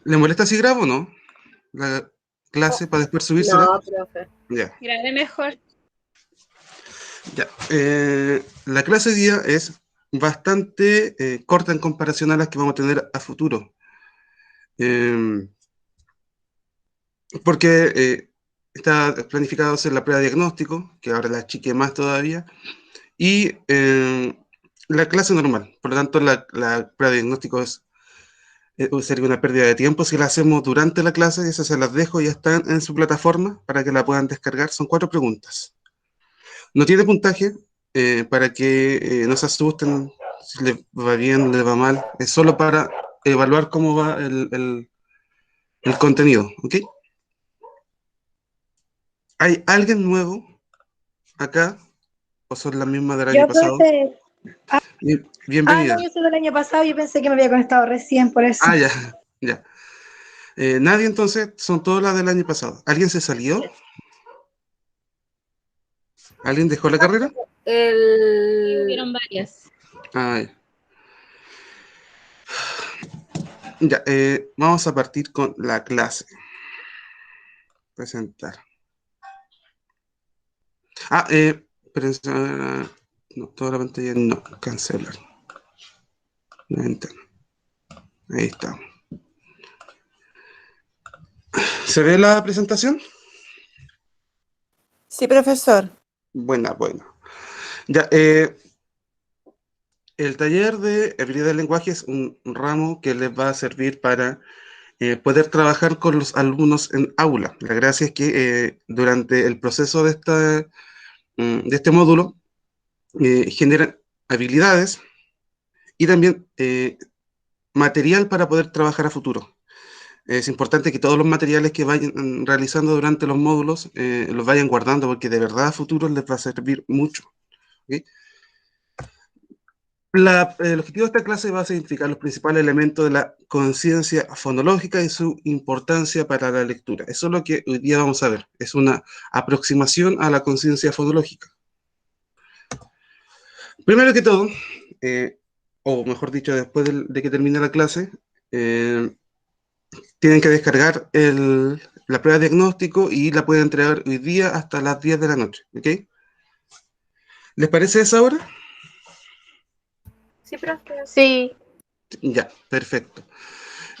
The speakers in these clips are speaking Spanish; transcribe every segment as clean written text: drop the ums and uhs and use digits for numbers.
¿Le molesta si grabo o no? La clase para después subírsela. No, profe. Ya, Grave mejor. ya. La clase de día es bastante corta en comparación a las que vamos a tener a futuro. Eh, porque está planificado hacer la prueba de diagnóstico, que ahora la achique más todavía, y la clase normal. Por lo tanto, la prueba de diagnóstico sería una pérdida de tiempo si la hacemos durante la clase, y esas se las dejo, ya están en su plataforma para que la puedan descargar. Son 4 preguntas. No tiene puntaje para que no se asusten si le va bien, le va mal. Es solo para evaluar cómo va el contenido, ¿ok? ¿Hay alguien nuevo acá o son las mismas del año Yo, pasado? profe. No, Bienvenida. yo soy del año pasado, yo pensé que me había conectado recién, por eso. Ah, ya, ya. Nadie entonces, son todas las del año pasado. ¿Alguien se salió? ¿Alguien dejó la carrera? Sí, hubieron varias. Ah, ya. Vamos a partir con la clase. Presentar. No, toda la pantalla no, cancelar. La ventana. Ahí está. ¿Se ve la presentación? Sí, profesor. Buena, buena. Ya, el taller de habilidad del lenguaje es un ramo que les va a servir para poder trabajar con los alumnos en aula. La gracia es que durante el proceso de este módulo generan habilidades y también material para poder trabajar a futuro. Es importante que todos los materiales que vayan realizando durante los módulos los vayan guardando porque de verdad a futuro les va a servir mucho. ¿Okay? El objetivo de esta clase va a significar los principales elementos de la conciencia fonológica y su importancia para la lectura. Eso es lo que hoy día vamos a ver. Es una aproximación a la conciencia fonológica. Primero que todo, o mejor dicho, después de que termine la clase, tienen que descargar la prueba de diagnóstico y la pueden entregar hoy día hasta las 10 de la noche. ¿Ok? ¿Les parece esa hora? Sí, profe. Sí. Ya, perfecto.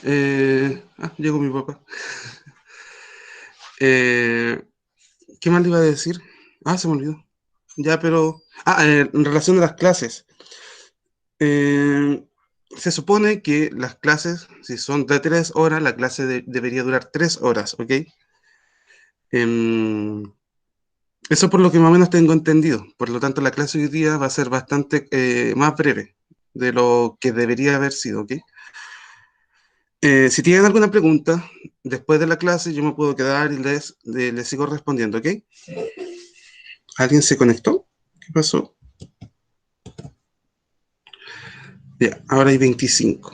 Llegó mi papá. ¿Qué más le iba a decir? Se me olvidó. Ya, pero... en relación a las clases. Se supone que las clases, si son de 3 horas, la clase debería durar 3 horas, ¿ok? Em, Eso por lo que más o menos tengo entendido. Por lo tanto, la clase hoy día va a ser bastante más breve de lo que debería haber sido, ¿ok? Si tienen alguna pregunta, después de la clase yo me puedo quedar y les sigo respondiendo, ¿ok? ¿Alguien se conectó? ¿Qué pasó? Ya, ahora hay 25.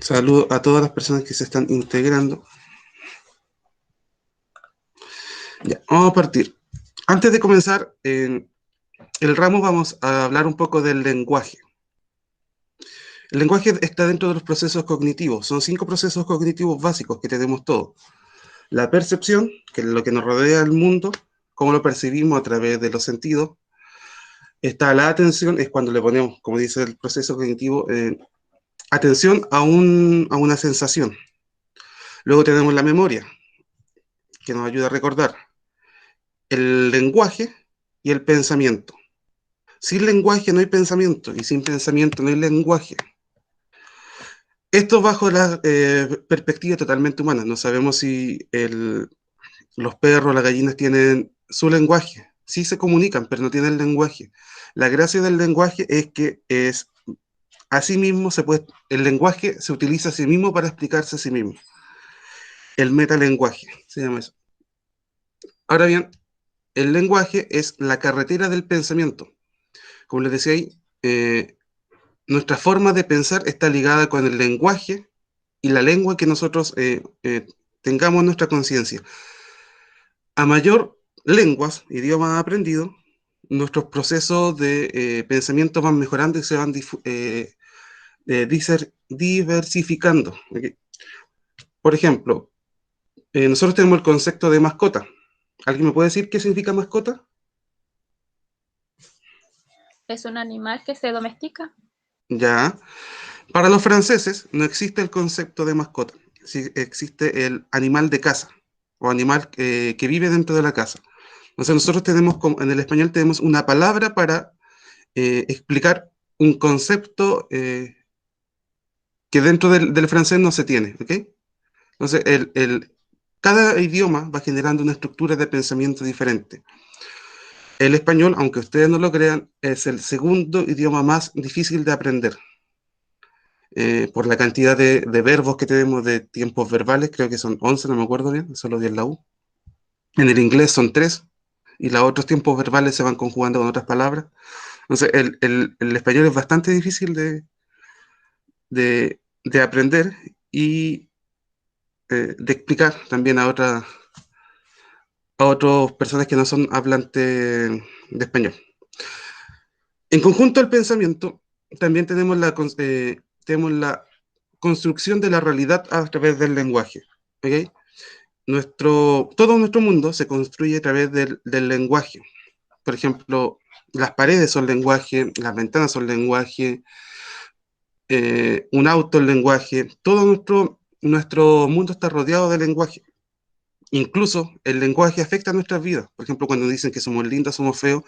Saludo a todas las personas que se están integrando. Ya, vamos a partir. Antes de comenzar, en el ramo vamos a hablar un poco del lenguaje. El lenguaje está dentro de los procesos cognitivos. Son 5 procesos cognitivos básicos que tenemos todos. La percepción, que es lo que nos rodea el mundo, cómo lo percibimos a través de los sentidos. Está la atención, es cuando le ponemos, como dice el proceso cognitivo, atención a una sensación. Luego tenemos la memoria, que nos ayuda a recordar. El lenguaje y el pensamiento. Sin lenguaje no hay pensamiento, y sin pensamiento no hay lenguaje. Esto bajo la perspectiva totalmente humana. No sabemos si los perros, las gallinas tienen su lenguaje. Sí se comunican, pero no tienen lenguaje. La gracia del lenguaje es que es así mismo el lenguaje se utiliza a sí mismo para explicarse a sí mismo. El metalenguaje se llama eso. Ahora bien, el lenguaje es la carretera del pensamiento. Como les decía ahí, nuestra forma de pensar está ligada con el lenguaje y la lengua que nosotros tengamos en nuestra conciencia. A mayor lenguas, idiomas aprendidos, nuestros procesos de pensamiento van mejorando y se van diversificando. ¿Okay? Por ejemplo, nosotros tenemos el concepto de mascota. ¿Alguien me puede decir qué significa mascota? Es un animal que se domestica. Ya. Para los franceses no existe el concepto de mascota. Sí, existe el animal de casa o animal que vive dentro de la casa. Entonces nosotros tenemos, en el español tenemos una palabra para explicar un concepto que dentro del francés no se tiene, ¿ok? Entonces, cada idioma va generando una estructura de pensamiento diferente. El español, aunque ustedes no lo crean, es el segundo idioma más difícil de aprender. Por la cantidad de verbos que tenemos de tiempos verbales, creo que son 11, no me acuerdo bien, eso lo di en la U. En el inglés son 3, y los otros tiempos verbales se van conjugando con otras palabras. Entonces, el español es bastante difícil de aprender y de explicar también a otras personas que no son hablantes de español. En conjunto al pensamiento, también tenemos la construcción de la realidad a través del lenguaje. ¿Okay? Todo nuestro mundo se construye a través del lenguaje. Por ejemplo, las paredes son lenguaje, las ventanas son lenguaje, un auto es lenguaje, todo nuestro mundo está rodeado de lenguaje. Incluso el lenguaje afecta a nuestras vidas. Por ejemplo, cuando dicen que somos lindos, somos feos,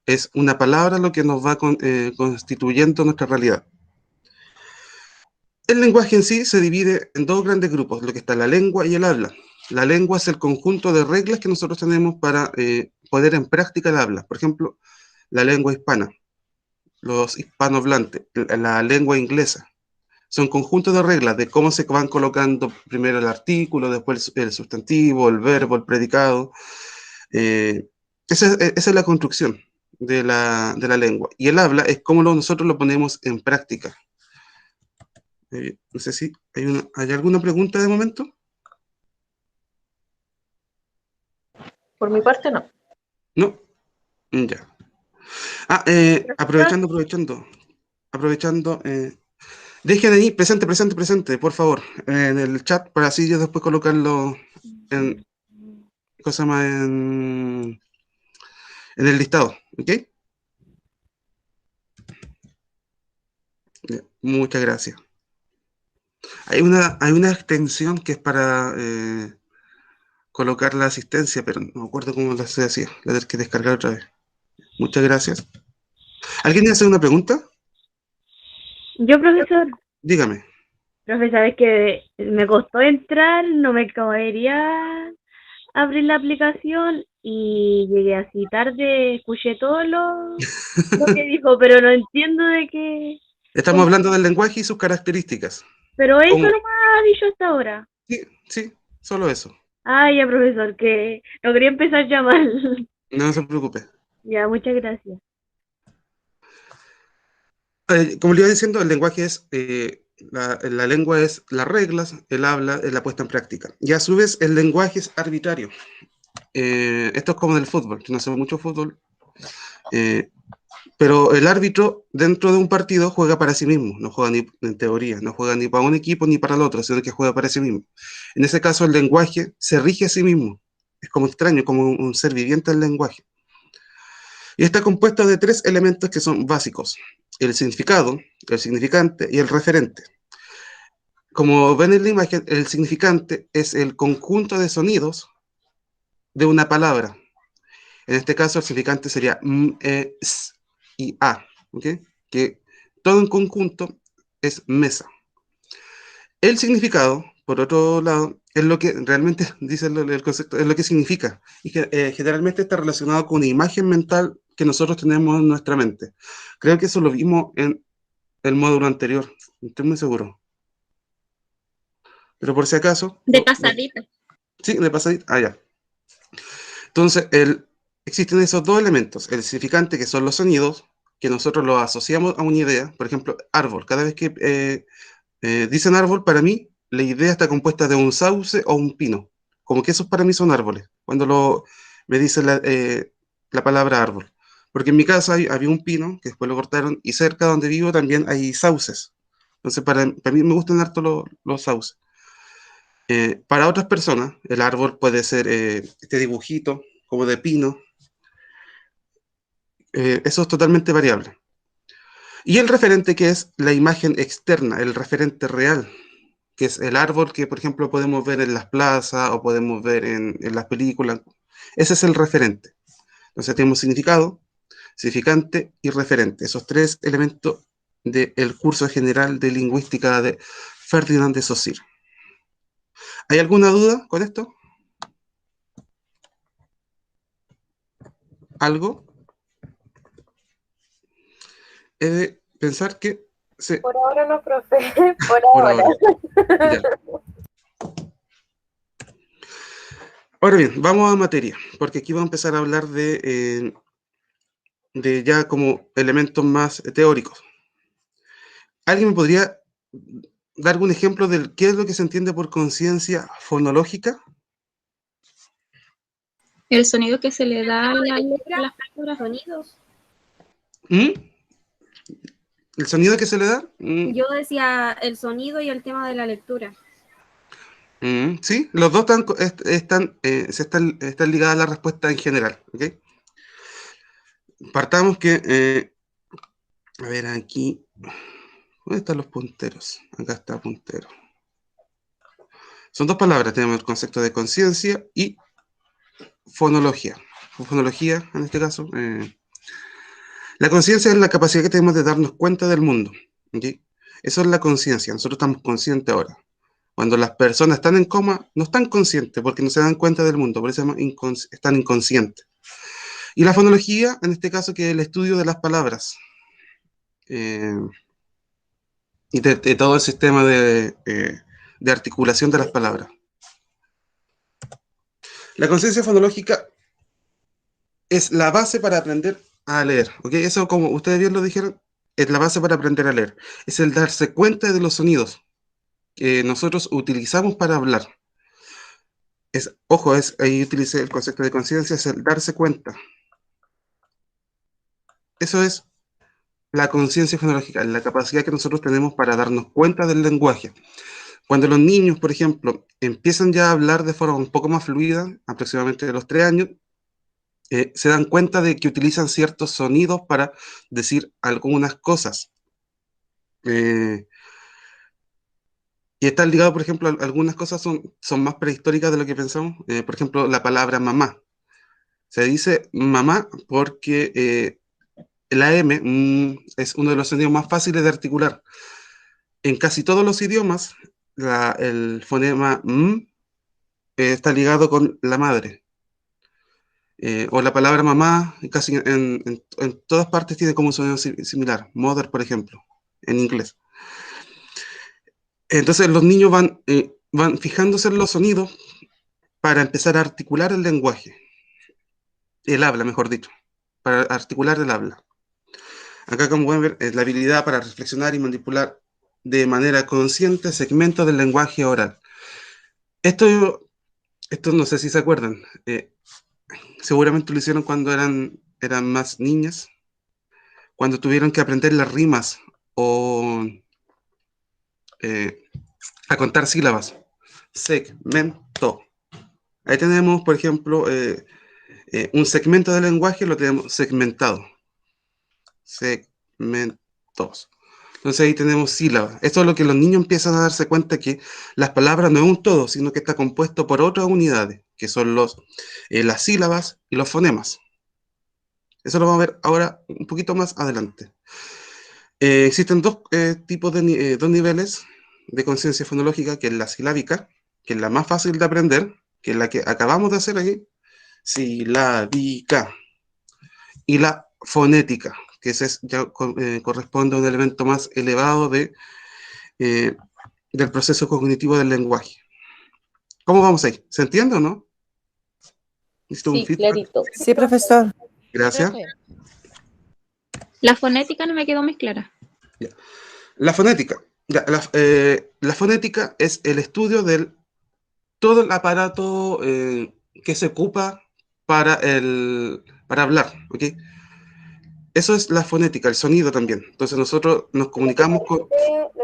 es una palabra lo que nos va constituyendo nuestra realidad. El lenguaje en sí se divide en dos grandes grupos, lo que está la lengua y el habla. La lengua es el conjunto de reglas que nosotros tenemos para poner en práctica el habla. Por ejemplo, la lengua hispana, los hispanohablantes, la lengua inglesa. Son conjuntos de reglas de cómo se van colocando primero el artículo, después el sustantivo, el verbo, el predicado. Esa es la construcción de la lengua. Y el habla es cómo nosotros lo ponemos en práctica. No sé si hay alguna pregunta de momento. Por mi parte, no. No, ya. Aprovechando, dejen ahí presente, por favor, en el chat, para así yo después colocarlo en, cosa más en el listado, ¿ok? Ya, muchas gracias. Hay una extensión que es para colocar la asistencia, pero no me acuerdo cómo se hacía. La tengo que descargar otra vez. Muchas gracias. ¿Alguien hace una pregunta? Yo, profesor. Dígame. Profe, sabes que me costó entrar, no me quería abrir la aplicación y llegué así tarde, escuché todo lo que dijo, pero no entiendo de qué. Estamos hablando del lenguaje y sus características. Pero eso no me ha dicho hasta ahora. Sí, solo eso. Ay, ya, profesor, que no quería empezar ya mal. No se preocupe. Ya, muchas gracias. Como le iba diciendo, el lenguaje es, la lengua es las reglas, el habla es la puesta en práctica. Y a su vez, el lenguaje es arbitrario. Esto es como del fútbol, yo no sé mucho fútbol, pero el árbitro dentro de un partido juega para sí mismo, no juega en teoría, no juega ni para un equipo ni para el otro, sino que juega para sí mismo. En ese caso, el lenguaje se rige a sí mismo. Es como extraño, como un ser viviente el lenguaje. Y está compuesto de 3 elementos que son básicos: el significado, el significante y el referente. Como ven en la imagen, el significante es el conjunto de sonidos de una palabra. En este caso, el significante sería m, e, s y a, ¿okay? Que todo en conjunto es mesa. El significado, por otro lado, es lo que realmente dice el concepto, es lo que significa. Y que generalmente está relacionado con una imagen mental que nosotros tenemos en nuestra mente. Creo que eso lo vimos en el módulo anterior, no estoy muy seguro. Pero por si acaso... De pasadita. Sí, de pasadita. Ya. Entonces, existen esos dos elementos, el significante, que son los sonidos, que nosotros los asociamos a una idea. Por ejemplo, árbol. Cada vez que dicen árbol, para mí, la idea está compuesta de un sauce o un pino. Como que esos para mí son árboles, cuando me dicen la palabra árbol. Porque en mi casa había un pino, que después lo cortaron, y cerca donde vivo también hay sauces. Entonces, para mí me gustan harto los sauces. Para otras personas, el árbol puede ser este dibujito, como de pino. Eso es totalmente variable. Y el referente, que es la imagen externa, el referente real, que es el árbol que, por ejemplo, podemos ver en las plazas o podemos ver en las películas. Ese es el referente. Entonces tenemos significado, significante y referente. Esos tres elementos del curso general de lingüística de Ferdinand de Saussure. ¿Hay alguna duda con esto? ¿Algo? He de pensar que Por ahora no, profe. Por por ahora. ahora. Ya. Ahora bien, vamos a materia, porque aquí vamos a empezar a hablar de ya como elementos más teóricos. ¿Alguien me podría dar algún ejemplo de qué es lo que se entiende por conciencia fonológica? El sonido que se le da a las palabras. Sonidos. ¿Mm? ¿El sonido que se le da? Yo decía el sonido y el tema de la lectura. Sí, los dos están ligados a la respuesta en general. ¿Okay? Partamos que, a ver aquí, ¿dónde están los punteros? Acá está puntero. Son dos palabras, tenemos el concepto de conciencia y fonología. Fonología, en este caso. La conciencia es la capacidad que tenemos de darnos cuenta del mundo. ¿Okay? Eso es la conciencia, nosotros estamos conscientes ahora. Cuando las personas están en coma, no están conscientes porque no se dan cuenta del mundo, por eso se llama están inconscientes. Y la fonología, en este caso, que es el estudio de las palabras. Y de todo el sistema de articulación de las palabras. La conciencia fonológica es la base para aprender a leer. ¿Okay? Eso, como ustedes bien lo dijeron, es la base para aprender a leer. Es el darse cuenta de los sonidos que nosotros utilizamos para hablar. Ojo, ahí utilicé el concepto de conciencia, es el darse cuenta. Eso es la conciencia fonológica, la capacidad que nosotros tenemos para darnos cuenta del lenguaje. Cuando los niños, por ejemplo, empiezan ya a hablar de forma un poco más fluida, aproximadamente de los 3 años, se dan cuenta de que utilizan ciertos sonidos para decir algunas cosas. Y están ligados, por ejemplo, algunas cosas son más prehistóricas de lo que pensamos. Por ejemplo, la palabra mamá. Se dice mamá porque la M es uno de los sonidos más fáciles de articular. En casi todos los idiomas, el fonema M está ligado con la madre. O la palabra mamá, casi en todas partes tiene como un sonido similar. Mother, por ejemplo, en inglés. Entonces los niños van fijándose en los sonidos para empezar a articular el lenguaje. El habla, mejor dicho. Para articular el habla. Acá, como pueden ver, es la habilidad para reflexionar y manipular de manera consciente segmentos del lenguaje oral. Esto no sé si se acuerdan. Seguramente lo hicieron cuando eran más niñas, cuando tuvieron que aprender las rimas o a contar sílabas. Segmento. Ahí tenemos, por ejemplo, un segmento del lenguaje, lo tenemos segmentado. Segmentos. Entonces ahí tenemos sílabas. Esto es lo que los niños empiezan a darse cuenta, que las palabras no es un todo, sino que está compuesto por otras unidades, que son las sílabas y los fonemas. Eso lo vamos a ver ahora un poquito más adelante. Existen dos tipos dos niveles de conciencia fonológica, que es la silábica, que es la más fácil de aprender, que es la que acabamos de hacer aquí, silábica, y la fonética, que ya corresponde a un elemento más elevado del proceso cognitivo del lenguaje. ¿Cómo vamos ahí? ¿Se entiende o no? ¿Necesito un Sí, feedback? clarito. Sí, profesor. Gracias. Profe. La fonética no me quedó muy clara. Ya. La fonética. Ya, la fonética es el estudio de todo el aparato que se ocupa para hablar, ¿ok? Eso es la fonética, el sonido también. Entonces nosotros nos comunicamos con Lo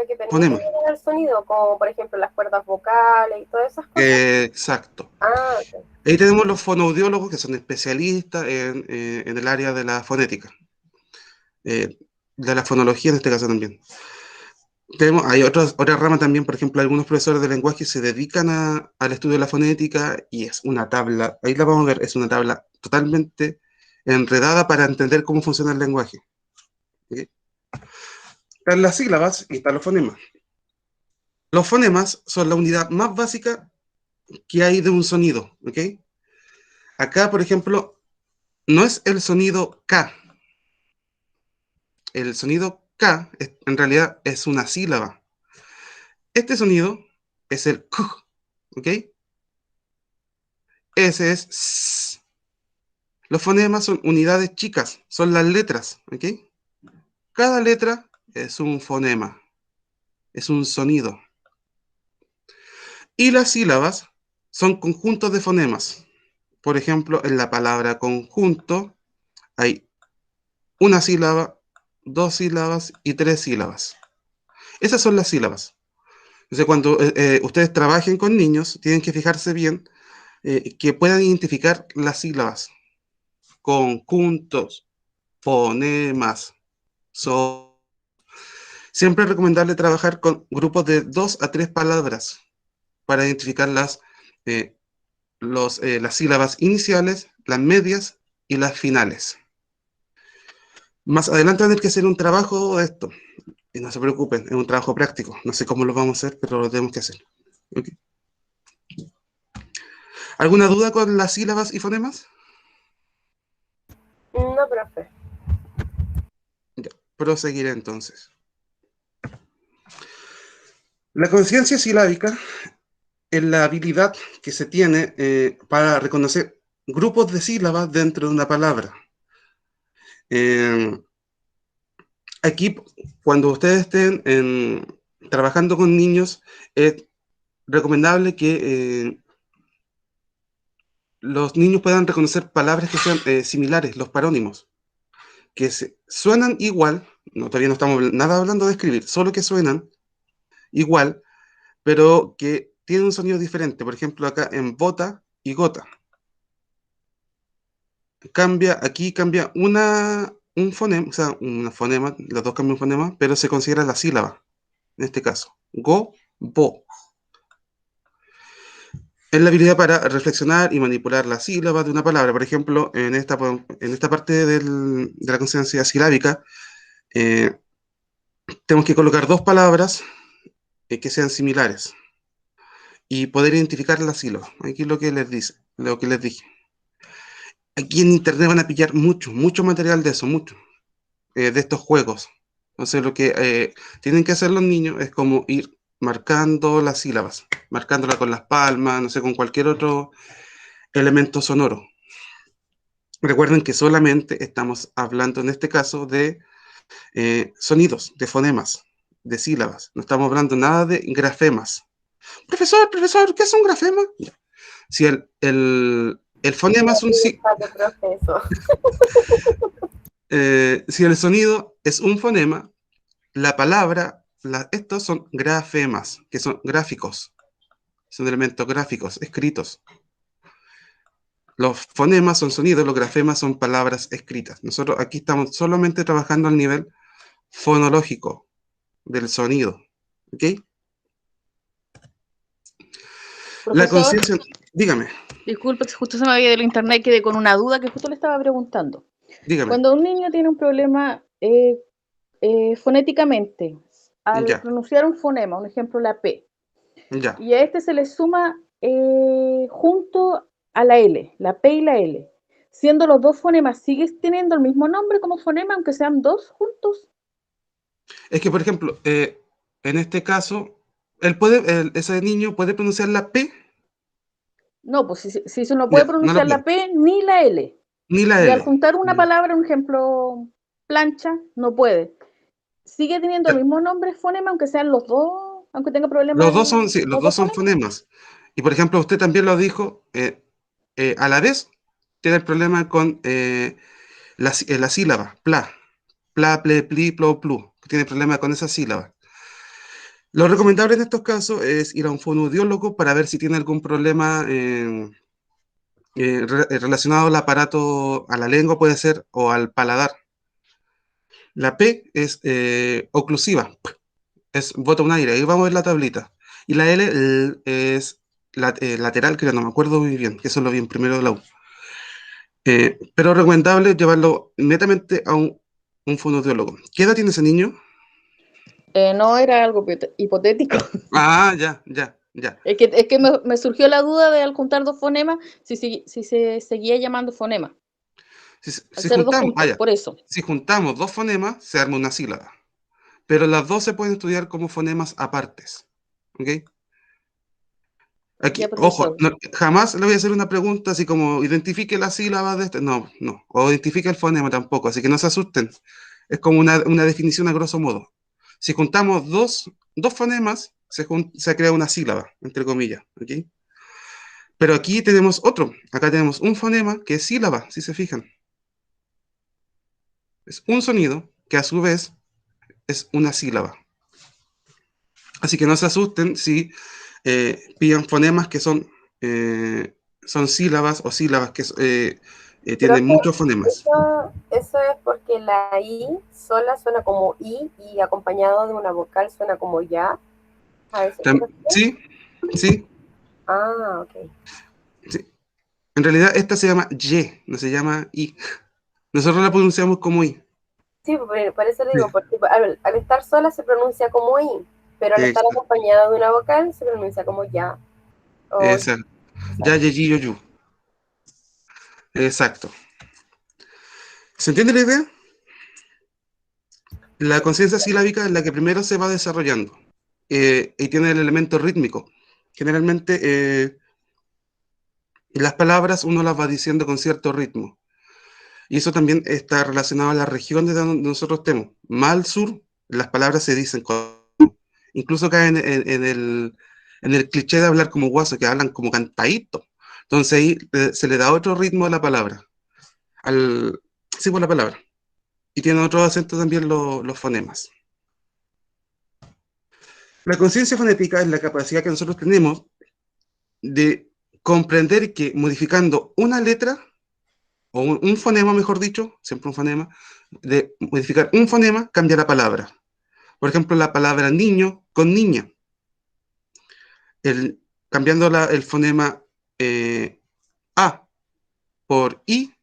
que permite fonemas. generar sonido, como por ejemplo las cuerdas vocales y todas esas cosas. Exacto. Ok. Ahí tenemos los fonoaudiólogos, que son especialistas en el área de la fonética, de la fonología en este caso también. Hay otra rama también, por ejemplo, algunos profesores de lenguaje se dedican al estudio de la fonética y es una tabla, ahí la vamos a ver, es una tabla totalmente enredada para entender cómo funciona el lenguaje. ¿Okay? Están las sílabas y están los fonemas. Los fonemas son la unidad más básica que hay de un sonido. ¿Ok? Acá, por ejemplo, no es el sonido K. El sonido K en realidad es una sílaba. Este sonido es el K. ¿Ok? Ese es S. Los fonemas son unidades chicas, son las letras. ¿Ok? Cada letra es un fonema, es un sonido. Y las sílabas son conjuntos de fonemas. Por ejemplo, en la palabra conjunto hay una sílaba, dos sílabas y tres sílabas. Esas son las sílabas. Entonces, cuando ustedes trabajen con niños, tienen que fijarse bien que puedan identificar las sílabas. Conjuntos, fonemas, Siempre es recomendable trabajar con grupos de 2 a 3 palabras para identificar eh, las sílabas iniciales, las medias y las finales. Más adelante van a tener que hacer un trabajo de esto. Y no se preocupen, es un trabajo práctico. No sé cómo lo vamos a hacer, pero lo tenemos que hacer. ¿Okay? ¿Alguna duda con las sílabas y fonemas? No, profe. Ya, proseguiré entonces. La conciencia silábica es la habilidad que se tiene para reconocer grupos de sílabas dentro de una palabra. Aquí, cuando ustedes estén trabajando con niños, es recomendable que los niños puedan reconocer palabras que sean similares, los parónimos, que suenan igual, no, todavía no estamos nada hablando de escribir, solo que suenan igual, pero que tienen un sonido diferente. Por ejemplo, acá en bota y gota. Aquí cambia un fonema, o sea, una fonema, los dos cambian un fonema, pero se considera la sílaba, en este caso. Go, bo. Es la habilidad para reflexionar y manipular las sílabas de una palabra. Por ejemplo, en esta parte de la conciencia silábica, eh, tenemos que colocar dos palabras que sean similares y poder identificar la sílaba. Aquí lo que les dije. Aquí en internet van a pillar mucho material de eso, de estos juegos. Entonces lo que tienen que hacer los niños es como ir marcando las sílabas, marcándolas con las palmas, no sé, con cualquier otro elemento sonoro. Recuerden que solamente estamos hablando en este caso de sonidos, de fonemas, de sílabas. No estamos hablando nada de grafemas. Profesor, ¿qué es un grafema? Si el fonema es un si el sonido es un fonema, la palabra, estos son grafemas, que son gráficos, son elementos gráficos, escritos. Los fonemas son sonidos, los grafemas son palabras escritas. Nosotros aquí estamos solamente trabajando al nivel fonológico del sonido. ¿Ok? La conciencia... Dígame. Disculpe, que justo se me había ido el internet, quedé con una duda que justo le estaba preguntando. Dígame. Cuando un niño tiene un problema fonéticamente, al pronunciar un fonema, un ejemplo, la P, y a este se le suma junto a la L, la P y la L, siendo los dos fonemas, ¿sigues teniendo el mismo nombre como fonema, aunque sean dos juntos? Es que, por ejemplo, en este caso, ese niño puede pronunciar la P. No, pues si eso no puede pronunciar la P ni la L. Ni la L. Y al juntar una palabra, un ejemplo, plancha, no puede. ¿Sigue teniendo el mismo nombre fonema, aunque sean los dos, aunque tenga problemas? Los dos son fonemas. Y por ejemplo, usted también lo dijo, a la vez tiene el problema con la sílaba, pla. pla, ple, pli, plo, plu, que tiene problemas con esa sílaba. Lo recomendable en estos casos es ir a un fonoaudiólogo para ver si tiene algún problema relacionado al aparato, a la lengua puede ser, o al paladar. La P es oclusiva, es bota un aire, ahí vamos a ver la tablita. Y la L es lateral, creo, no me acuerdo muy bien, que eso lo vi en primero de la U. Pero recomendable llevarlo netamente a un fonoaudiólogo. ¿Qué edad tiene ese niño? No era algo hipotético. Ah, ya, ya, ya. Es que me surgió la duda de al juntar dos fonemas, si se seguía llamando fonema. Si juntamos, juntos, por eso. Si juntamos dos fonemas, se arma una sílaba. Pero las dos se pueden estudiar como fonemas apartes. ¿Ok? Aquí, Ya, ojo, profesor. jamás le voy a hacer una pregunta así como identifique la sílaba de este. No, no. O identifique el fonema tampoco, así que no se asusten. Es como una definición a grosso modo. Si juntamos dos fonemas, se crea una sílaba, entre comillas. ¿Ok? Pero aquí tenemos otro. Acá tenemos un fonema que es sílaba, si se fijan. Es un sonido que a su vez es una sílaba. Así que no se asusten si pillan fonemas que son sílabas o sílabas que tienen muchos fonemas. Eso es porque la I sola suena como I y acompañado de una vocal suena como ya. Sí, sí. Ah, ok. Sí. En realidad esta se llama Y, no se llama I. Nosotros la pronunciamos como I. Sí, por eso le digo, porque al estar sola se pronuncia como I, pero al estar Exacto. acompañada de una vocal se pronuncia como ya. Exacto. Ya, ye, yo, yu. Exacto. ¿Se entiende la idea? La conciencia silábica es la que primero se va desarrollando y tiene el elemento rítmico. Generalmente las palabras uno las va diciendo con cierto ritmo. Y eso también está relacionado a las regiones de donde nosotros estemos. Más al sur, las palabras se dicen incluso caen en el cliché de hablar como guaso, que hablan como cantadito. Entonces ahí se le da otro ritmo a la palabra. Sí, por la palabra. Y tiene otro acento también los fonemas. La conciencia fonética es la capacidad que nosotros tenemos de comprender que modificando una letra, o un fonema, mejor dicho, siempre un fonema, de modificar un fonema, cambia la palabra. Por ejemplo, la palabra niño con niña. Cambiando el fonema A por I,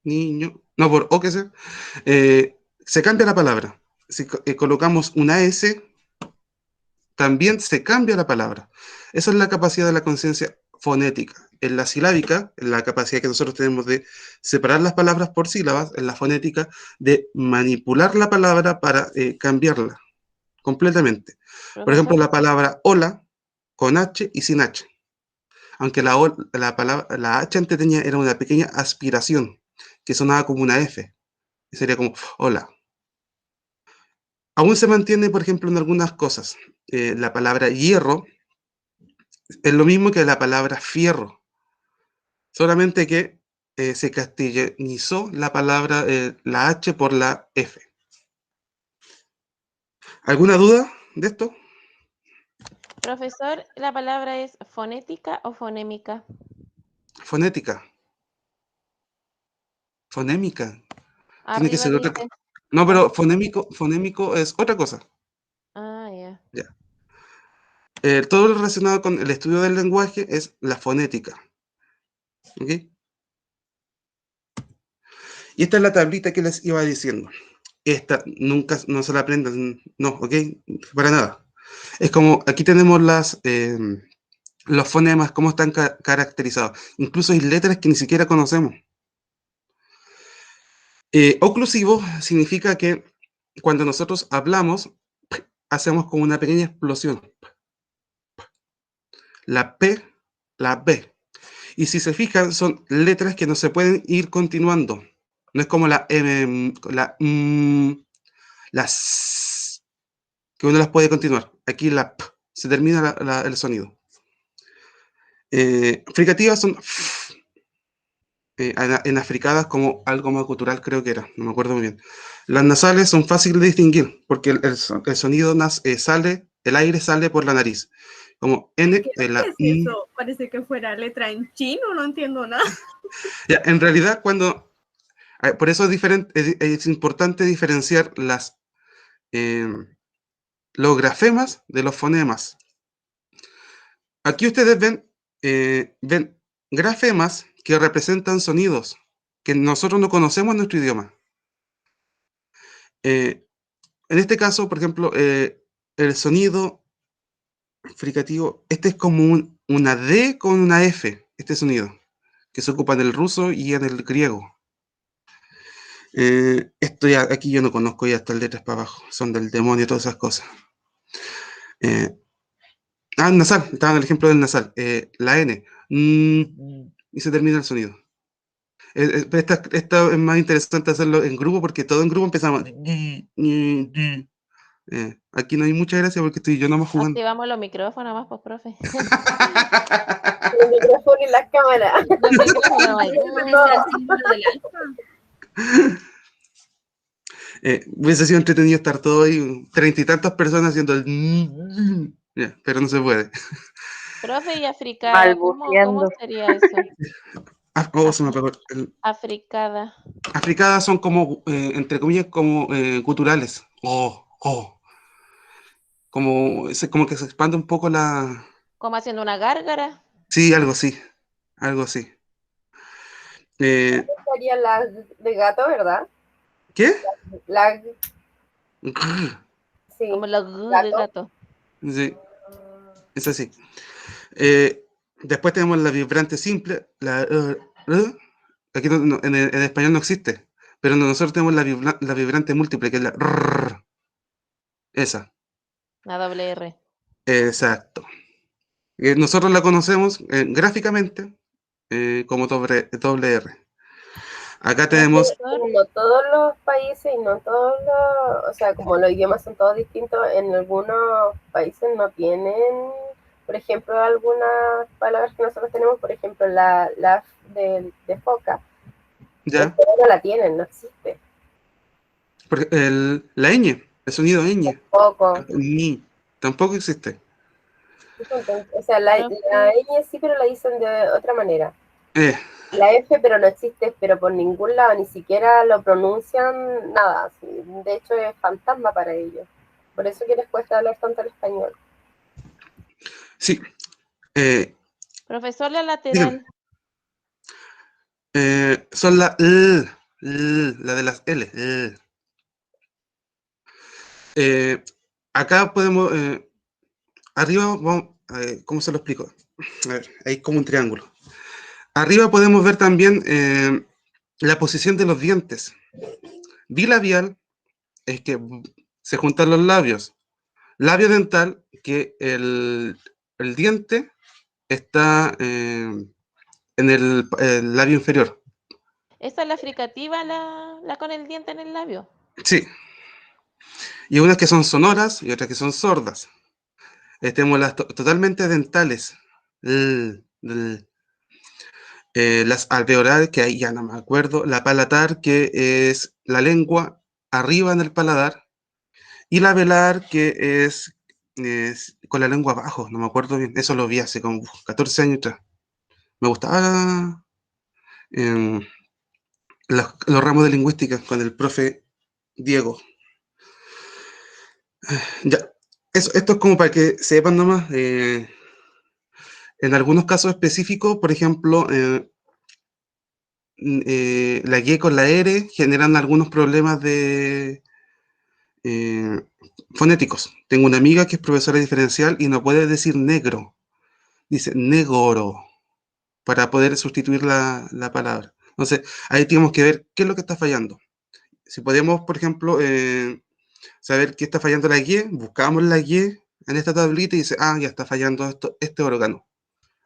niño, no por O, que sea, se cambia la palabra. Si colocamos una S, también se cambia la palabra. Esa es la capacidad de la conciencia fonética. En la silábica, en la capacidad que nosotros tenemos de separar las palabras por sílabas, en la fonética, de manipular la palabra para cambiarla completamente. Por ejemplo, la palabra hola con H y sin H. Aunque la H antes era una pequeña aspiración que sonaba como una F. Y sería como hola. Aún se mantiene, por ejemplo, en algunas cosas. La palabra hierro es lo mismo que la palabra fierro, solamente que se castellanizó la palabra, la H por la F. ¿Alguna duda de esto? Profesor, ¿la palabra es fonética o fonémica? Fonética. Fonémica. Tiene que Arriba ser otra dice. cosa. No, pero fonémico es otra cosa. Ah, ya. Ya. Todo lo relacionado con el estudio del lenguaje es la fonética. ¿Ok? Y esta es la tablita que les iba diciendo. Esta nunca no se la aprendan, no, ¿ok? Para nada. Es como, aquí tenemos los fonemas, cómo están caracterizados. Incluso hay letras que ni siquiera conocemos. Oclusivo significa que cuando nosotros hablamos, hacemos como una pequeña explosión. La P, la B. Y si se fijan, son letras que no se pueden ir continuando. No es como la M, la la S, que uno las puede continuar. Aquí la P, se termina el sonido. Fricativas son F, en africadas como algo más cultural, creo que era, no me acuerdo muy bien. Las nasales son fáciles de distinguir porque el sonido sale, el aire sale por la nariz. Como N, ¿Qué es eso? Parece que fuera letra en chino, no entiendo nada. Ya, en realidad, por eso es importante diferenciar los grafemas de los fonemas. Aquí ustedes ven grafemas que representan sonidos que nosotros no conocemos en nuestro idioma. En este caso, por ejemplo, el sonido fricativo, este es como una D con una F, este sonido, que se ocupa en el ruso y en el griego. Esto ya, aquí yo no conozco ya estas letras para abajo, son del demonio, todas esas cosas. Nasal, estaba en el ejemplo del nasal, la N, y se termina el sonido. Esta es más interesante hacerlo en grupo porque todo en grupo empezamos. Aquí no hay mucha gracia porque estoy yo nomás jugando. Activamos los micrófonos más, pues, profe. El micrófono y la cámara. Hubiese sido entretenido estar todo ahí, 30 y tantas personas haciendo el... pero no se puede. Profe, ¿y africada? ¿Cómo sería eso? Se me apagó Africada. Africadas son como, entre comillas, como guturales. Como que se expande un poco la... ¿Como haciendo una gárgara? Sí, algo así. Algo así. Sería la de gato, ¿verdad? ¿Qué? La... Sí, como la de gato. Sí, es así. Después tenemos la vibrante simple. Aquí en español no existe, pero nosotros tenemos la vibrante múltiple, que es la rrr. Esa. La doble R. Exacto. Nosotros la conocemos gráficamente como doble R. Acá tenemos... No todos los países y no todos los... O sea, como los idiomas son todos distintos, en algunos países no tienen, por ejemplo, algunas palabras que nosotros tenemos, por ejemplo, la de foca. Ya. No la tienen, no existe. La ñ, el sonido ñ. Tampoco. Ni, tampoco existe. O sea, la ñ sí, pero la dicen de otra manera. La F, pero no existe, pero por ningún lado, ni siquiera lo pronuncian, nada. De hecho, es fantasma para ellos. Por eso que les cuesta hablar tanto el español. Sí. Profesor, la lateral. Son la de las L. Acá podemos... arriba, ¿cómo se lo explico? A ver, hay como un triángulo. Arriba podemos ver también la posición de los dientes. Bilabial es que se juntan los labios. Labio dental, que el diente está en el labio inferior. ¿Esa es la fricativa, la con el diente en el labio? Sí. Y unas que son sonoras y otras que son sordas. Tenemos las totalmente dentales. Las alveolares, que ahí ya no me acuerdo. La palatar, que es la lengua arriba en el paladar. Y la velar, que es con la lengua abajo, no me acuerdo bien. Eso lo vi hace como 14 años atrás. Me gustaba los ramos de lingüística con el profe Diego. Ya, esto es como para que sepan nomás. En algunos casos específicos, por ejemplo, la Y con la R generan algunos problemas fonéticos. Tengo una amiga que es profesora diferencial y no puede decir negro, dice negoro, para poder sustituir la palabra. Entonces, ahí tenemos que ver qué es lo que está fallando. Si podemos, por ejemplo, saber qué está fallando la Y, buscamos la Y en esta tablita y dice, ya está fallando este órgano,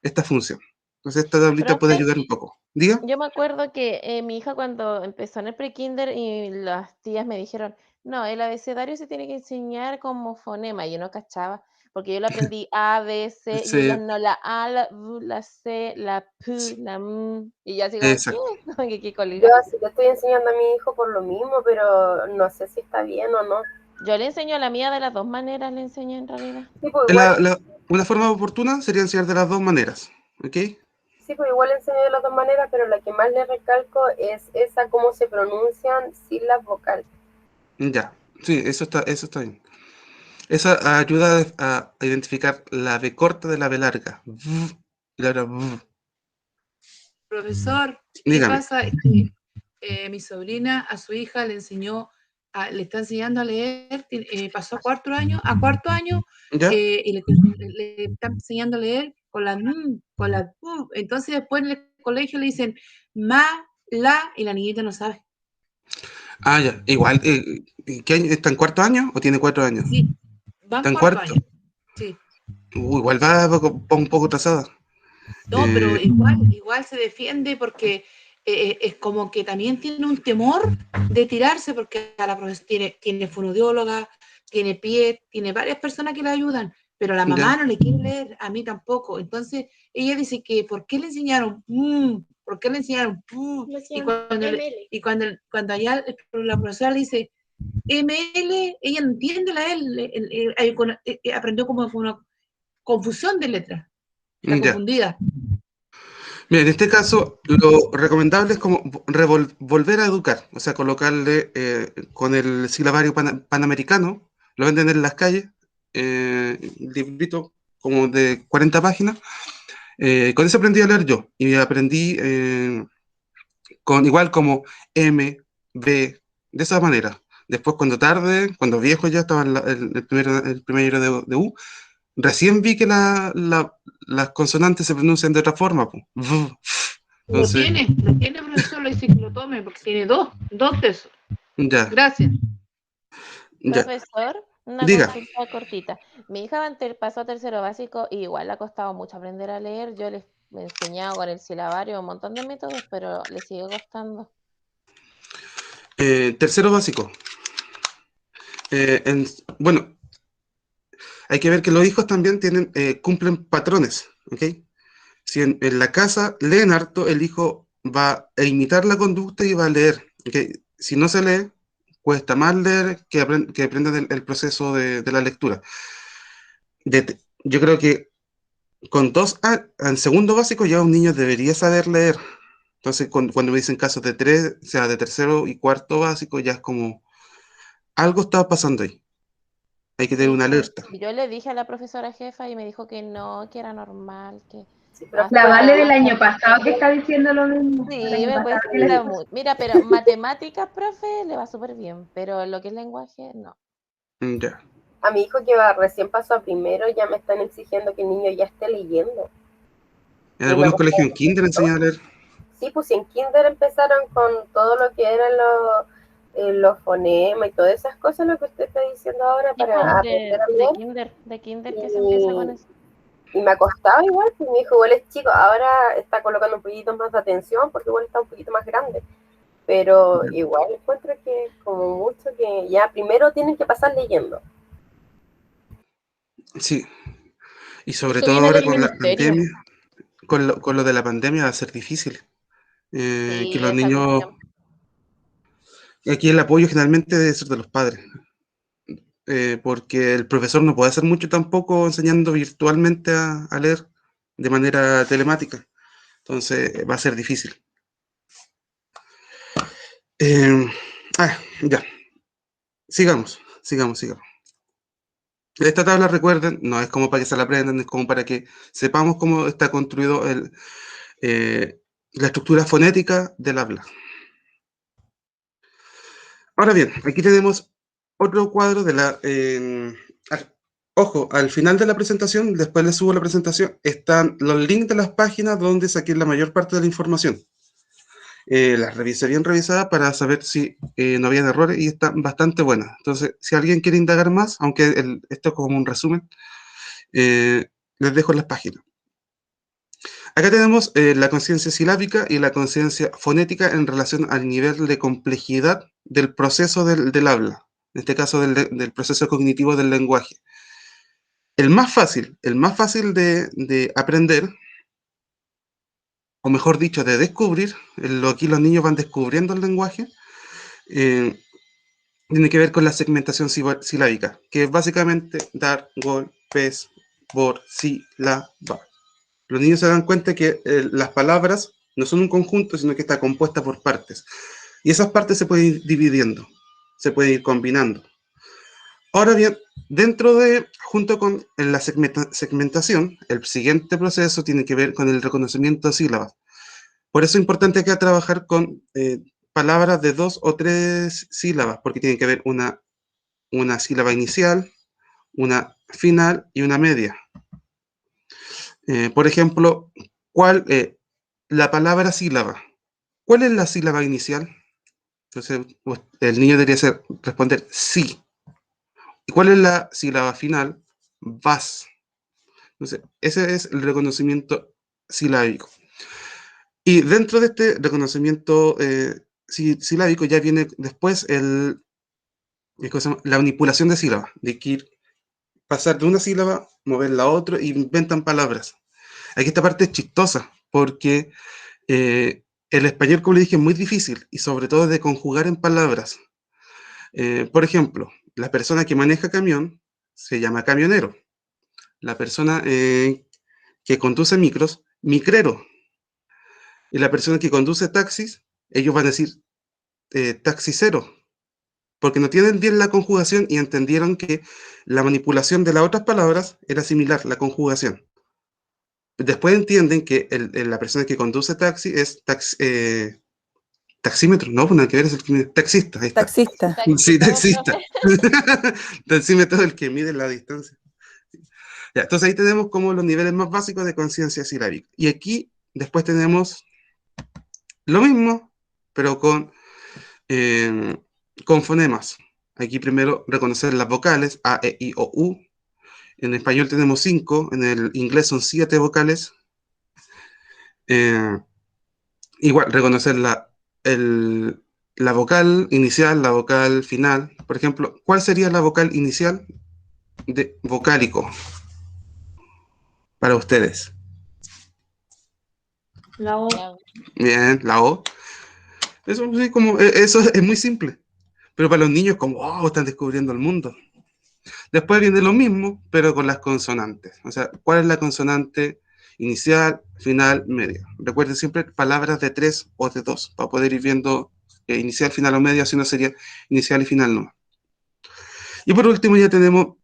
esta función. Entonces, esta tablita puede ayudar un poco. ¿Diga? Yo me acuerdo que mi hija cuando empezó en el prekinder y las tías me dijeron, no, el abecedario se tiene que enseñar como fonema, y yo no cachaba. porque yo lo aprendí A, B, C, y ella no, la A, la V, la C, la P, la M, y yo así como, ¿qué? Yo así le estoy enseñando a mi hijo por lo mismo, pero no sé si está bien o no. Yo le enseño a la mía de las dos maneras, le enseño en realidad. Sí, pues igual, una forma oportuna sería enseñar de las dos maneras, ¿ok? Sí, pues igual enseño de las dos maneras, pero la que más le recalco es esa, cómo se pronuncian sin las vocales. Ya, sí, eso está bien. Esa ayuda a identificar la B corta de la B larga. Profesor, ¿qué pasa? Mi sobrina a su hija le enseñó, le está enseñando a leer, pasó a cuarto año, y le está enseñando a leer con la entonces después en el colegio le dicen ma, la, y la niñita no sabe. Ah, ya, igual, ¿qué año? ¿Está en cuarto año o tiene 4 años? Sí, va en cuarto año. Sí. Igual va un poco atrasada. No, pero igual se defiende porque es como que también tiene un temor de tirarse porque a la profesora tiene fonoaudióloga, tiene pie, tiene varias personas que le ayudan, pero la mamá no le quiere leer, a mí tampoco. Entonces ella dice que ¿por qué le enseñaron? ¿Por qué le enseñaron? Y cuando allá la profesora le dice ML, ella no entiende la L, aprendió como fue una confusión de letras. Está confundida. Bien, en este caso, lo recomendable es como volver a educar, o sea, colocarle con el silabario panamericano, lo venden en las calles, un librito como de 40 páginas, con eso aprendí a leer yo, y aprendí igual como M, B, de esa manera. Después, cuando viejo ya estaba el primero de U, recién vi que las consonantes se pronuncian de otra forma. Entonces, lo tiene, profesor, le dice que lo tome, porque tiene dos de esos. Ya. Gracias. Profesor, una consulta cortita. Mi hija pasó a tercero básico y igual le ha costado mucho aprender a leer. Yo le he enseñado con el silabario un montón de métodos, pero le sigue costando. Tercero básico. Bueno, hay que ver que los hijos también cumplen patrones, ¿ok? Si en la casa leen harto, el hijo va a imitar la conducta y va a leer, ¿ok? Si no se lee, cuesta más leer que aprenda el proceso de la lectura. Yo creo que con en segundo básico ya un niño debería saber leer. Entonces, cuando me dicen casos de 3, o sea, de tercero y cuarto básico, ya es como algo está pasando ahí. Hay que tener una alerta. Yo le dije a la profesora jefa y me dijo que no, que era normal, que... La Vale del año pasado que está diciendo lo mismo. Sí, me cuesta mucho. Mira, pero matemáticas, profe, le va súper bien, pero lo que es lenguaje, no. Ya. A mi hijo que recién pasó a primero ya me están exigiendo que el niño ya esté leyendo. En algunos colegios en kinder enseñan a leer. Sí, pues en kinder empezaron con todo lo que eran los fonemas y todas esas cosas, lo que usted está diciendo ahora, para aprender a leer. De kinder que se empieza con eso. Y me ha costado igual, pues mi hijo igual es chico, ahora está colocando un poquito más de atención porque igual está un poquito más grande. Pero igual encuentro que como mucho que ya primero tienen que pasar leyendo. Sí, y sobre todo ahora con la pandemia, con lo de la pandemia va a ser difícil. Que los niños... Aquí el apoyo generalmente debe ser de los padres, porque el profesor no puede hacer mucho tampoco enseñando virtualmente a leer de manera telemática. Entonces va a ser difícil. Ya. Sigamos. Esta tabla, recuerden, no es como para que se la aprendan, es como para que sepamos cómo está construido la estructura fonética del habla. Ahora bien, aquí tenemos otro cuadro de la... ojo, al final de la presentación, después les subo la presentación, están los links de las páginas donde saqué la mayor parte de la información. Las revisé bien revisadas para saber si no había errores y están bastante buenas. Entonces, si alguien quiere indagar más, aunque esto es como un resumen, les dejo las páginas. Acá tenemos la conciencia silábica y la conciencia fonética en relación al nivel de complejidad del proceso del habla, en este caso del proceso cognitivo del lenguaje. el más fácil de aprender, o mejor dicho, de descubrir, aquí los niños van descubriendo el lenguaje, tiene que ver con la segmentación silábica, que es básicamente dar golpes por sílaba. Los niños se dan cuenta que las palabras no son un conjunto, sino que está compuesta por partes. Y esas partes se pueden ir dividiendo, se pueden ir combinando. Ahora bien, junto con la segmentación, el siguiente proceso tiene que ver con el reconocimiento de sílabas. Por eso es importante acá trabajar con palabras de 2 o 3 sílabas, porque tiene que haber una sílaba inicial, una final y una media. Por ejemplo, la palabra sílaba. ¿Cuál es la sílaba inicial? Entonces, el niño debería responder sí. ¿Y cuál es la sílaba final? Vas. Entonces, ese es el reconocimiento silábico. Y dentro de este reconocimiento silábico ya viene después la manipulación de sílabas, de que pasar de una sílaba, moverla a otra, e inventan palabras. Aquí esta parte es chistosa, porque el español, como le dije, es muy difícil, y sobre todo de conjugar en palabras. Por ejemplo, la persona que maneja camión se llama camionero. La persona que conduce micros, micrero. Y la persona que conduce taxis, ellos van a decir taxicero, porque no tienen bien la conjugación y entendieron que la manipulación de las otras palabras era similar, la conjugación. Después entienden que la persona que conduce taxi es taxímetro, no, pues nada que ver, es el que mide, taxista, ahí está. Taxista. Sí, taxista. Taxímetro es el que mide la distancia. Ya, entonces ahí tenemos como los niveles más básicos de conciencia silábica. Y aquí después tenemos lo mismo, pero con fonemas. Aquí primero reconocer las vocales, A, E, I, O, U. En español tenemos 5, en el inglés son 7 vocales. Igual, reconocer la vocal inicial, la vocal final. Por ejemplo, ¿cuál sería la vocal inicial de vocálico para ustedes? La O. Bien, la O. Eso es muy simple. Pero para los niños, como, están descubriendo el mundo. Después viene lo mismo, pero con las consonantes. O sea, ¿cuál es la consonante inicial, final, media? Recuerden siempre palabras de 3 o de 2, para poder ir viendo inicial, final o media, si no sería inicial y final nomás. Y por último ya tenemos,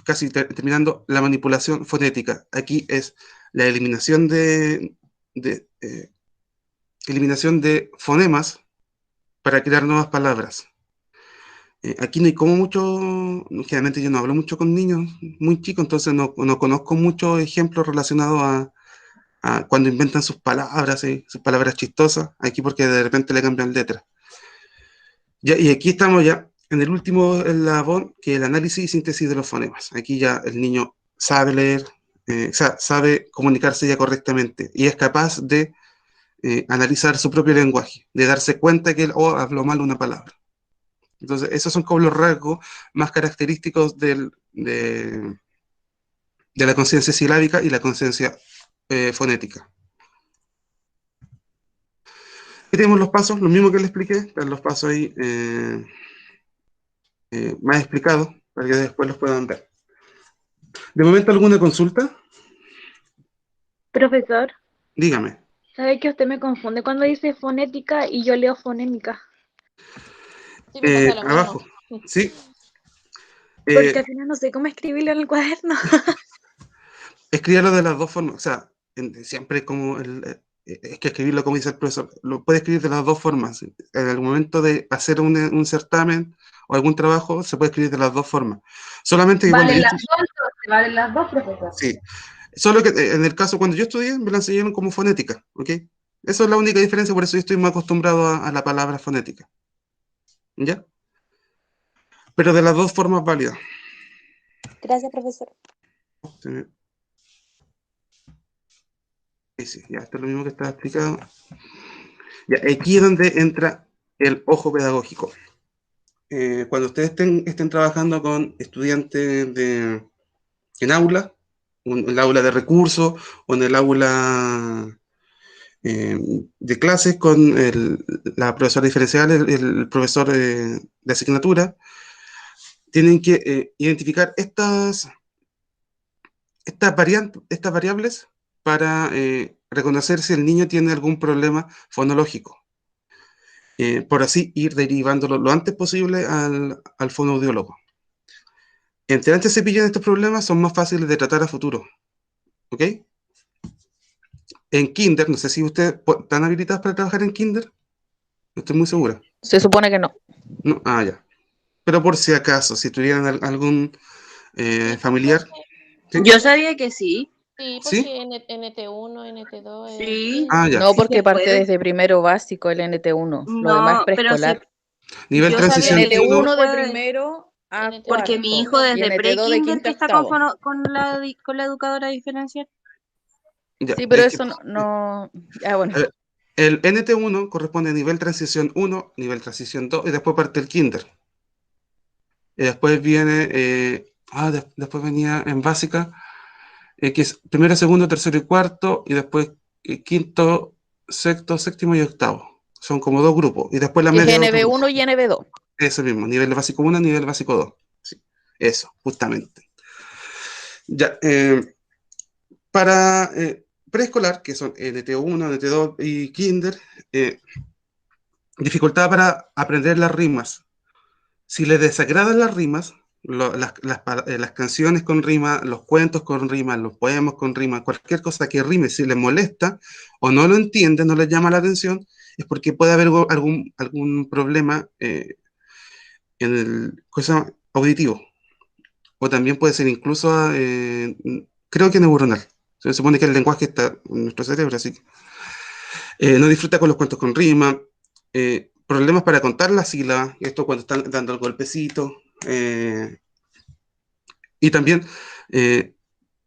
casi terminando, la manipulación fonética. Aquí es la eliminación de fonemas para crear nuevas palabras. Aquí no hay como mucho, generalmente yo no hablo mucho con niños muy chicos, entonces no conozco muchos ejemplos relacionados a cuando inventan sus palabras chistosas, aquí porque de repente le cambian letras. Y aquí estamos ya en el último eslabón, que es el análisis y síntesis de los fonemas. Aquí ya el niño sabe leer, sabe comunicarse ya correctamente y es capaz de analizar su propio lenguaje, de darse cuenta que él habló mal una palabra. Entonces, esos son como los rasgos más característicos de la conciencia silábica y la conciencia fonética. Aquí tenemos los pasos, lo mismo que les expliqué, están los pasos ahí más explicados, para que después los puedan ver. ¿De momento alguna consulta? Profesor. Dígame. ¿Sabe que usted me confunde cuando dice fonética y yo leo fonémica? Sí, abajo, sí. Porque al final no sé cómo escribirlo en el cuaderno. Escríbalo de las dos formas, o sea, siempre como es que escribirlo como dice el profesor, lo puede escribir de las dos formas. En el momento de hacer un certamen o algún trabajo, se puede escribir de las dos formas. Solamente que valen las dos, profesor. Sí, solo que en el caso cuando yo estudié, me la enseñaron como fonética, ¿ok? Esa es la única diferencia, por eso yo estoy más acostumbrado a la palabra fonética. ¿Ya? Pero de las dos formas válidas. Gracias, profesor. Sí, ya, esto es lo mismo que estaba explicado. Ya, aquí es donde entra el ojo pedagógico. Cuando ustedes estén trabajando con estudiantes de en aula, en el aula de recursos o en el aula de clases con la profesora diferencial, el profesor de asignatura, tienen que identificar estas variables para reconocer si el niño tiene algún problema fonológico. Por así ir derivándolo lo antes posible al fonoaudiólogo. Entre antes se pillan estos problemas, son más fáciles de tratar a futuro. ¿Ok? En kinder, no sé si ustedes están habilitados para trabajar en kinder. No estoy muy segura. Se supone que no. No, ya. Pero por si acaso, si tuvieran algún familiar. ¿Sí? Yo sabía que sí. Sí, porque NT1, NT2. Sí. Ya. No, porque parte desde primero básico el NT1. No, lo demás preescolar. Nivel transición el L1 de primero a cuarto. Porque mi hijo desde pre-kinder que está con la educadora diferencial. Ya, sí, pero eso no... bueno. El NT1 corresponde a nivel transición 1, nivel transición 2, y después parte el kinder. Y después viene... después venía en básica, que es primero, segundo, tercero y cuarto, y después quinto, sexto, séptimo y octavo. Son como 2 grupos. Y después la media... NB1 y NB2. Eso mismo, nivel básico 1, nivel básico 2. Sí, eso, justamente. Ya, para preescolar, que son NT1, NT2 y kinder, dificultad para aprender las rimas. Si les desagradan las rimas, las canciones con rima, los cuentos con rima, los poemas con rima, cualquier cosa que rime, si les molesta o no lo entienden, no les llama la atención, es porque puede haber algún problema en el auditivo. O también puede ser incluso, creo que neuronal. Se supone que el lenguaje está en nuestro cerebro, así que no disfruta con los cuentos con rima, problemas para contar las sílabas, esto cuando están dando el golpecito, y también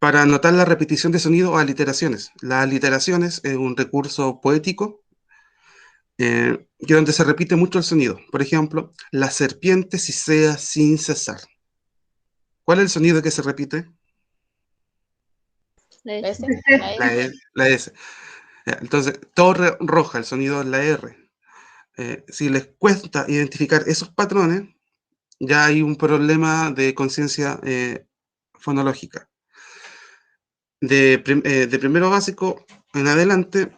para notar la repetición de sonido o aliteraciones. Las aliteraciones es un recurso poético que donde se repite mucho el sonido. Por ejemplo, la serpiente sisea sin cesar. ¿Cuál es el sonido que se repite? La S. La S. Entonces, torre roja, el sonido es la R. Si les cuesta identificar esos patrones, ya hay un problema de conciencia fonológica. De primero básico en adelante,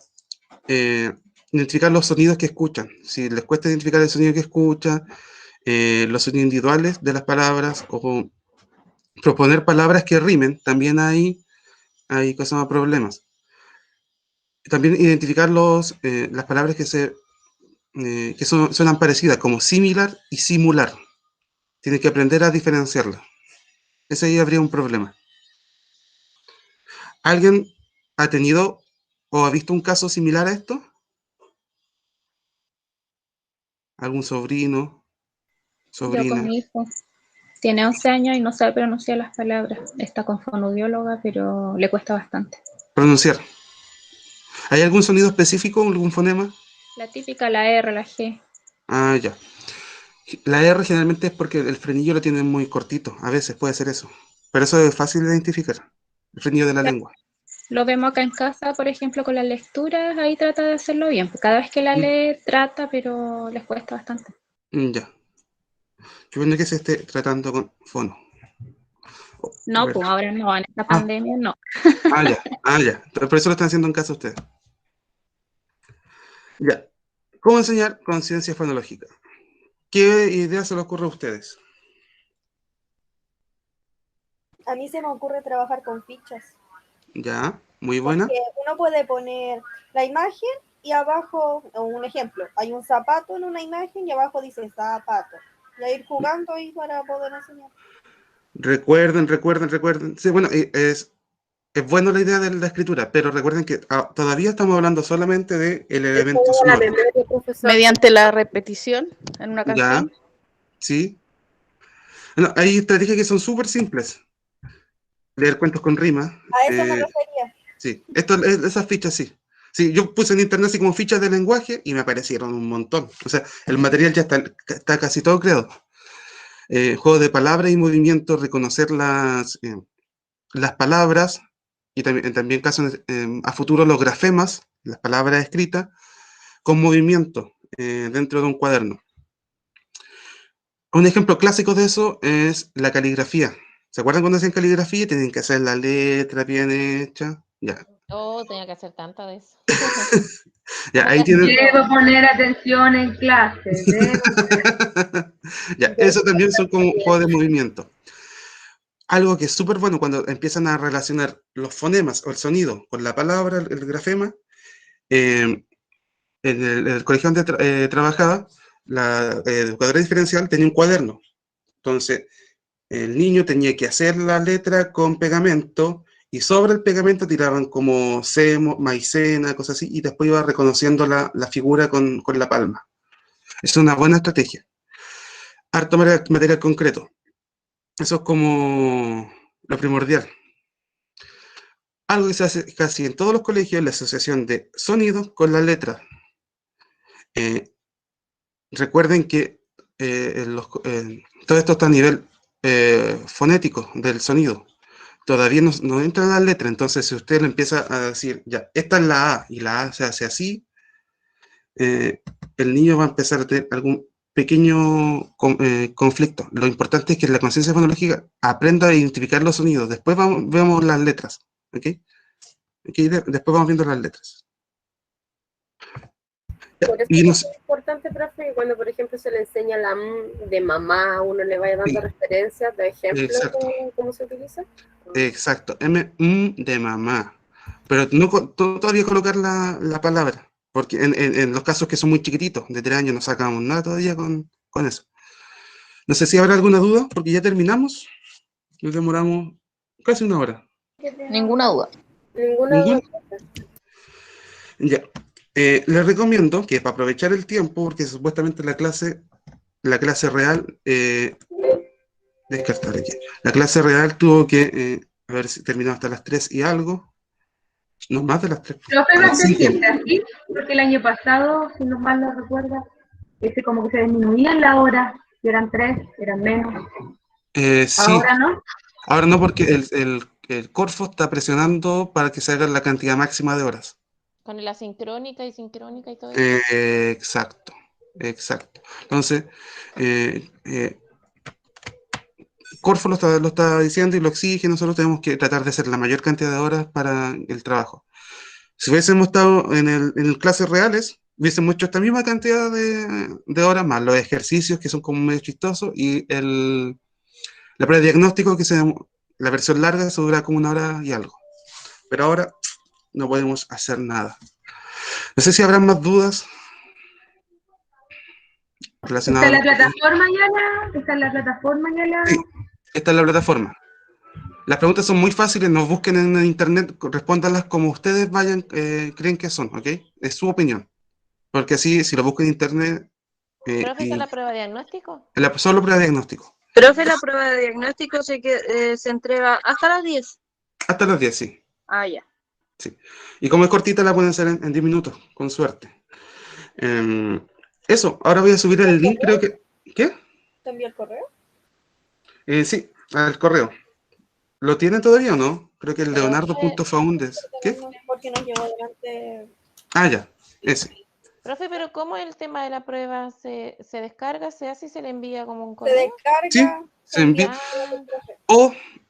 identificar los sonidos que escuchan. Si les cuesta identificar el sonido que escuchan, los sonidos individuales de las palabras, o proponer palabras que rimen, también hay cosas más problemas. También identificar las palabras que suenan parecidas, como similar y simular. Tienen que aprender a diferenciarlas. Ese ahí habría un problema. ¿Alguien ha tenido o ha visto un caso similar a esto? ¿Algún sobrino? ¿Sobrina? Yo con mi hijo. Tiene 11 años y no sabe pronunciar las palabras. Está con fonoaudióloga, pero le cuesta bastante. Pronunciar. ¿Hay algún sonido específico, algún fonema? La típica, la R, la G. Ya. La R generalmente es porque el frenillo lo tiene muy cortito. A veces puede ser eso. Pero eso es fácil de identificar. El frenillo de la lengua. Lo vemos acá en casa, por ejemplo, con las lecturas. Ahí trata de hacerlo bien. Cada vez que la lee, trata, pero les cuesta bastante. Ya. Qué bueno que se esté tratando con fono. No, pues ahora no, en esta pandemia no. Ya. Por eso lo están haciendo en casa ustedes. Ya. ¿Cómo enseñar conciencia fonológica? ¿Qué idea se les ocurre a ustedes? A mí se me ocurre trabajar con fichas. Ya, muy buena. Porque uno puede poner la imagen y abajo, un ejemplo, hay un zapato en una imagen y abajo dice zapato. Y ir jugando ahí para poder enseñar. Recuerden. Sí, bueno, es buena la idea de la escritura, pero recuerden que todavía estamos hablando solamente del elemento sonoro. Mediante la repetición en una canción. Ya, sí. Bueno, hay estrategias que son súper simples. Leer cuentos con rima. A eso me refería. Sí, esas fichas sí. Sí, yo puse en internet así como fichas de lenguaje y me aparecieron un montón. O sea, el material ya está casi todo creado. Juego de palabras y movimientos, reconocer las palabras, y también casos a futuro los grafemas, las palabras escritas, con movimiento dentro de un cuaderno. Un ejemplo clásico de eso es la caligrafía. ¿Se acuerdan cuando hacían caligrafía? Tienen que hacer la letra bien hecha. Ya. Oh, tenía que hacer tanta de eso. Ya, ahí tienen... Debo poner atención en clase. Ya, eso también son como juegos de movimiento. Algo que es súper bueno cuando empiezan a relacionar los fonemas o el sonido con la palabra, el grafema. En el colegio donde trabajaba, la educadora diferencial tenía un cuaderno. Entonces, el niño tenía que hacer la letra con pegamento y sobre el pegamento tiraban como semo, maicena, cosas así, y después iba reconociendo la figura con la palma. Es una buena estrategia. Harto material concreto. Eso es como lo primordial. Algo que se hace casi en todos los colegios es la asociación de sonido con la letra. Recuerden que todo esto está a nivel fonético del sonido. Todavía no entra en la letra, entonces si usted le empieza a decir, ya, esta es la A, y la A se hace así, el niño va a empezar a tener algún pequeño conflicto. Lo importante es que la conciencia fonológica aprenda a identificar los sonidos. Después vemos las letras, ¿ok? Después vamos viendo las letras. Por eso es importante, profe, que cuando, por ejemplo, se le enseña la M de mamá, uno le vaya dando referencias de ejemplos de cómo se utiliza. Exacto, M de mamá. Pero no todavía colocar la palabra, porque en los casos que son muy chiquititos, de 3 años, no sacamos nada todavía con eso. No sé si habrá alguna duda, porque ya terminamos. Nos demoramos casi 1 hora. Ninguna duda. Ninguna duda. Ya. Les recomiendo que para aprovechar el tiempo, porque supuestamente la clase real, descartar aquí. La clase real tuvo que haber terminado hasta las 3 y algo. No, más de las 3. Profe, no se siente así, porque el año pasado, si no mal lo recuerda, como que se disminuían la hora, si eran 3, eran menos. Sí. Ahora no. Ahora no, porque el Corfo está presionando para que se haga la cantidad máxima de horas. Con la sincrónica y sincrónica y todo eso. Exacto. Entonces, Corfo lo está diciendo y lo exige. Nosotros tenemos que tratar de hacer la mayor cantidad de horas para el trabajo. Si hubiésemos estado en clases reales, hubiésemos hecho esta misma cantidad de horas, más los ejercicios que son como medio chistosos, y la prueba de diagnóstico, la versión larga, se dura como 1 hora y algo. Pero ahora no podemos hacer nada. No sé si habrá más dudas relacionadas. ¿Está en la plataforma, Yana? ¿Está en la plataforma, Yana? Sí, está en la plataforma. Las preguntas son muy fáciles, no busquen en internet, respóndanlas como ustedes creen que son, ¿ok? Es su opinión. Porque así, si lo buscan en internet... ¿Profe, está la prueba de diagnóstico? Solo prueba de diagnóstico. Profe, la prueba de diagnóstico se entrega hasta las 10. Hasta las 10, sí. Ah, ya. Sí. Y como es cortita, la pueden hacer en 10 minutos, con suerte. Eso, ahora voy a subir el link, creo que... ¿Qué? ¿Te envió el correo? Sí, al correo. ¿Lo tienen todavía o no? Creo que es leonardo.faundes. ¿Qué? Porque nos llevó adelante. Ah, ya, ese. Profe, pero ¿cómo el tema de la prueba se descarga, se hace y se le envía como un correo? Se descarga. Sí, se envía.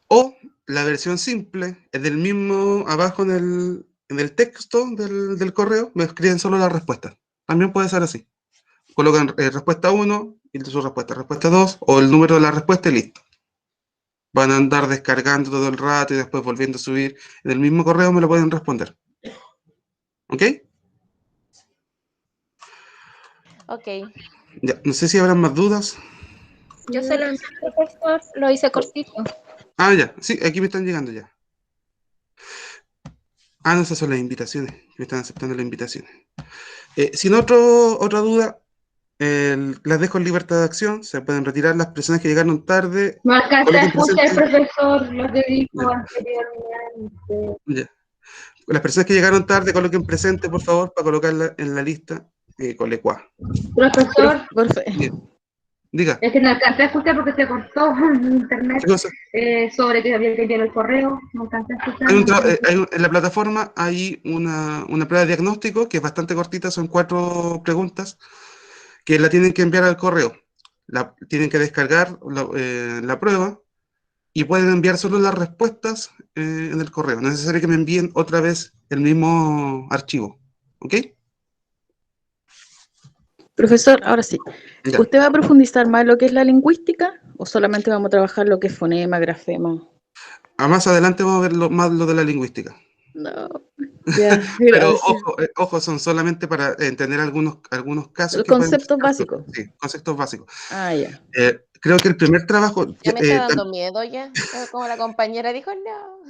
O la versión simple es del mismo, abajo en el texto del correo, me escriben solo la respuesta. También puede ser así. Colocan respuesta 1 y su respuesta 2, o el número de la respuesta y listo. Van a andar descargando todo el rato y después volviendo a subir. En el mismo correo me lo pueden responder. ¿Ok? Ok. Ya, no sé si habrán más dudas. Yo se lo envié, profesor, lo hice cortito. Ah, ya, sí, aquí me están llegando ya. Ah, no, esas son las invitaciones. Me están aceptando las invitaciones. Si no, otra duda, las dejo en libertad de acción. Se pueden retirar las personas que llegaron tarde. No alcanza a escuchar, profesor, lo que dijo anteriormente. Ya. Las personas que llegaron tarde, coloquen presente, por favor, para colocarla en la lista con Lecua. Profesor, Bien. Diga. Es que no alcancé a escuchar porque se cortó en internet sobre que había que enviar el correo. No alcancé a escuchar. En la plataforma hay una prueba de diagnóstico que es bastante cortita, son 4 preguntas que la tienen que enviar al correo. Tienen que descargar la prueba y pueden enviar solo las respuestas en el correo. No es necesario que me envíen otra vez el mismo archivo. ¿Ok? Profesor, ahora sí. Ya. ¿Usted va a profundizar más en lo que es la lingüística o solamente vamos a trabajar lo que es fonema, grafema? Más adelante vamos a ver más lo de la lingüística. No, ya, pero ojo, son solamente para entender algunos casos. Los conceptos básicos. Sí, conceptos básicos. Ah, ya. Creo que el primer trabajo... Ya me está dando miedo ya, como la compañera dijo, no.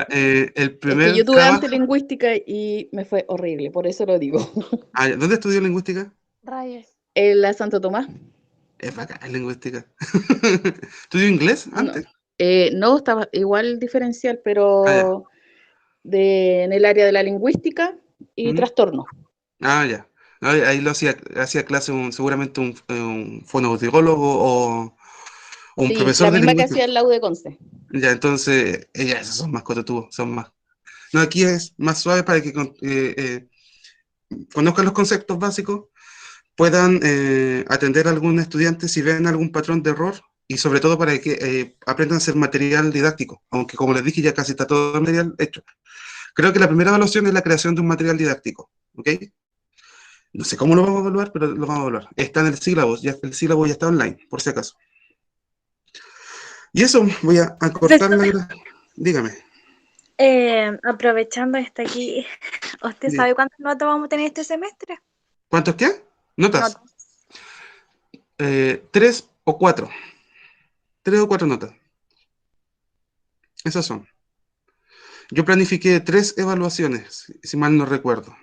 El primer es que yo tuve antes lingüística y me fue horrible, por eso lo digo. ¿Dónde estudió lingüística? Rayos. En la Santo Tomás. Es bacán lingüística. ¿Estudió inglés antes? No, estaba igual diferencial, pero en el área de la lingüística y trastorno. Ya. Ahí lo hacía clase seguramente un fonoaudiólogo o un profesor de lingüística. La misma que hacía el laude Conce. Ya, entonces, esos son más cototudos, son más. No, aquí es más suave para que conozcan los conceptos básicos, puedan atender a algún estudiante si ven algún patrón de error y sobre todo para que aprendan a hacer material didáctico, aunque como les dije ya casi está todo el material hecho. Creo que la primera evaluación es la creación de un material didáctico, ¿ok? No sé cómo lo vamos a evaluar, pero lo vamos a evaluar. Está en el sílabo, el sílabo ya está online, por si acaso. Y eso, voy a cortar la... Dígame. Aprovechando está aquí, ¿usted sabe cuántas notas vamos a tener este semestre? ¿Cuántos qué? ¿Notas? 3 o 4. 3 o 4 notas. Esas son. Yo planifiqué 3 evaluaciones, si mal no recuerdo.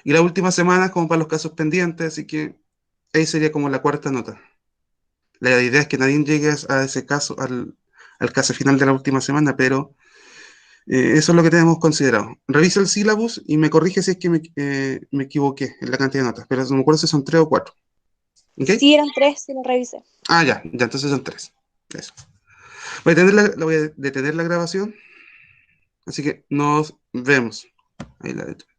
Y la última semana como para los casos pendientes, así que ahí sería como la 4ª nota. La idea es que nadie llegue a ese caso, al caso final de la última semana, pero eso es lo que tenemos considerado. Revisa el sílabus y me corrige si es que me equivoqué en la cantidad de notas, pero no me acuerdo si son 3 o 4. ¿Okay? Sí, eran 3, si lo revisé. Ya, entonces son 3. Eso. Voy a detener la grabación, así que nos vemos. Ahí la detengo.